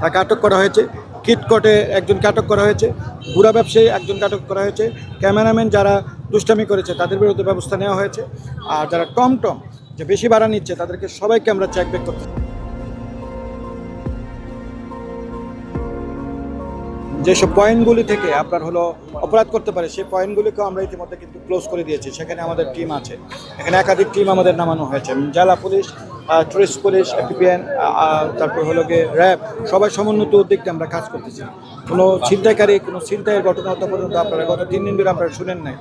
তাকে আটক করা হয়েছে। কিটকটে একজনকে আটক করা হয়েছে। গুড়া ব্যবসায়ী একজনকে আটক করা হয়েছে। ক্যামেরাম্যান যারা দুষ্টামি করেছে তাদের বিরুদ্ধে ব্যবস্থা নেওয়া হয়েছে। আর যারা টমটম যে বেশি ভাড়া নিচ্ছে তাদেরকে সবাইকে আমরা চেকব্যাক করতে, যেসব পয়েন্টগুলি থেকে আপনার অপরাধ করতে পারে সেই পয়েন্টগুলিকেও আমরা ইতিমধ্যে কিন্তু ক্লোজ করে দিয়েছি। সেখানে আমাদের টিম আছে, এখানে একাধিক টিম আমাদের নামানো হয়েছে। জেলা পুলিশ, টুরিস্ট পুলিশ, এপিপিএন, তারপর র্যাব, সবাই সমন্বিত উদ্যোগে আমরা কাজ করতেছি। কোনো ছিনতাইকারী, কোনো ছিনতাইয়ের ঘটনা পর্যন্ত আপনারা গত 3 দিন ধরে আপনারা শুনেন নাই,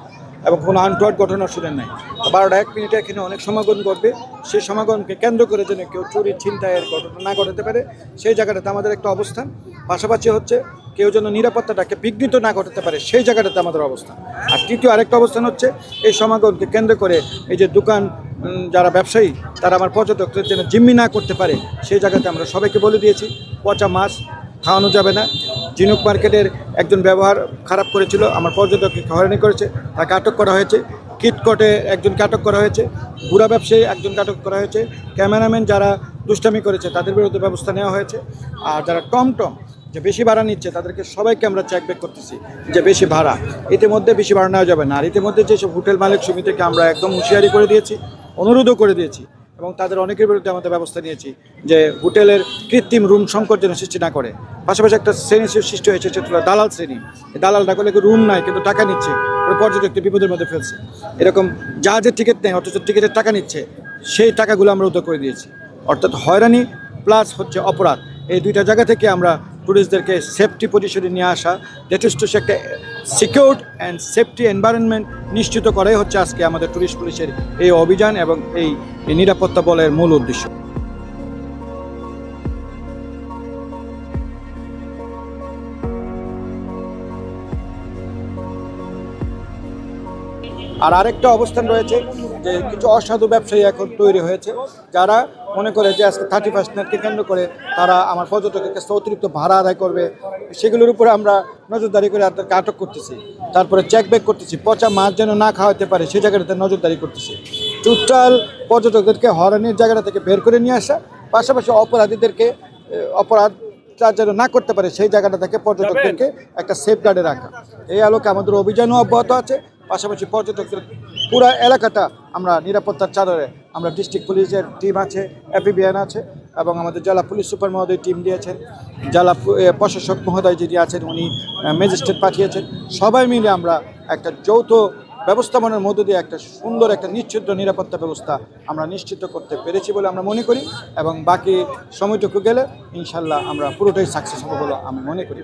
এবং কোনো আনটোয়ার্ড ঘটনা শুনেন নাই। 12:01 এখানে অনেক সমাগম করবে। সেই সমাগমকে কেন্দ্র করে যেন কেউ চুরি ছিনতাইয়ের ঘটনা না ঘটাতে পারে সেই জায়গাটাতে আমাদের একটা অবস্থান। পাশাপাশি কেউ যেন নিরাপত্তাটাকে বিঘ্নিত না ঘটাতে পারে সেই জায়গাটাতে আমাদের অবস্থান। আর তৃতীয় আরেকটা অবস্থান এই সমাগমকে কেন্দ্র করে এই যে দোকান যারা ব্যবসায়ী তারা আমার পর্যটকদের যেন জিম্মি না করতে পারে সেই জায়গাতে আমরা সবাইকে বলে দিয়েছি পচা মাছ খাওয়ানো যাবে না। ঝিনুক মার্কেটের একজন ব্যবহার খারাপ করেছিল, আমার পর্যটককে হয়রানি করেছে, তাকে আটক করা হয়েছে। কিটকটে একজনকে আটক করা হয়েছে। গুড়া ব্যবসায়ী একজনকে আটক করা হয়েছে। ক্যামেরাম্যান যারা দুষ্টামি করেছে তাদের বিরুদ্ধে ব্যবস্থা নেওয়া হয়েছে। আর যারা টমটম যে বেশি ভাড়া নিচ্ছে তাদেরকে সবাইকে আমরা চেকব্যাক করতেছি যে বেশি ভাড়া, ইতিমধ্যে বেশি ভাড়া নেওয়া যাবে না। আর ইতিমধ্যে যেসব হোটেল মালিক সমিতিকে আমরা একদম হুঁশিয়ারি করে দিয়েছি, অনুরোধও করে দিয়েছি, এবং তাদের অনেকের বিরুদ্ধে আমাদের ব্যবস্থা নিয়েছি যে হোটেলের কৃত্রিম রুম সংকট যেন সৃষ্টি না করে। পাশাপাশি একটা শ্রেণী সৃষ্টি হয়েছে, সেটা দালাল শ্রেণী। এই দালালটা করলে রুম নাই কিন্তু টাকা নিচ্ছে, পর্যটককে বিপদের মধ্যে ফেলছে। এরকম জাহাজের টিকিট নেই অথচ টিকিটের টাকা নিচ্ছে, সেই টাকাগুলো আমরা উদ্ধার করে দিয়েছি। অর্থাৎ হয়রানি প্লাস অপরাধ, এই দুইটা জায়গা থেকে আমরা ট্যুরিস্টদেরকে সেফটি পজিশনে নিয়ে আসা, যথেষ্ট একটা সিকিউরড অ্যান্ড সেফটি এনভায়রনমেন্ট নিশ্চিত করাই আজকে আমাদের ট্যুরিস্ট পুলিশের এই অভিযান এবং এই নিরাপত্তা বলের মূল উদ্দেশ্য। আর আরেকটা অবস্থান রয়েছে যে কিছু অসাধু ব্যবসায়ী এখন তৈরি হয়েছে, যারা মনে করে যে আজকে 31 নাইটকে কেন্দ্র করে তারা আমার পর্যটকের কাছে অতিরিক্ত ভাড়া আদায় করবে। সেগুলোর উপরে আমরা নজরদারি করে তাদেরকে আটক করতেছি, তারপরে চেকব্যাক করতেছি। পচা মাছ যেন না খাওয়াতে পারে সেই জায়গাটাতে নজরদারি করতেছি। টোটাল পর্যটকদেরকে হয়রানির জায়গাটা থেকে বের করে নিয়ে আসা, পাশাপাশি অপরাধীদেরকে অপরাধটা যেন না করতে পারে সেই জায়গাটা থেকে পর্যটকদেরকে একটা সেফগার্ডে রাখা। এই আলোকে আমাদের অভিযানও অব্যাহত আছে। পাশাপাশি পর্যটকদের পুরো এলাকাটা আমরা নিরাপত্তার চাদরে, আমরা ডিস্ট্রিক্ট পুলিশের টিম আছে, এপিবিএন আছে, এবং আমাদের জেলা পুলিশ সুপার মহোদয় টিম দিয়েছেন, জেলা প্রশাসক মহোদয় যিনি আছেন উনি ম্যাজিস্ট্রেট পাঠিয়েছেন। সবাই মিলে আমরা একটা যৌথ ব্যবস্থাপনার মধ্য দিয়ে একটা সুন্দর একটা নিশ্চিদ্র নিরাপত্তা ব্যবস্থা আমরা নিশ্চিত করতে পেরেছি বলে আমরা মনে করি, এবং বাকি সময়টুকু গেলে ইনশাল্লাহ আমরা পুরোটাই সাকসেস হবো বলে আমি মনে করি।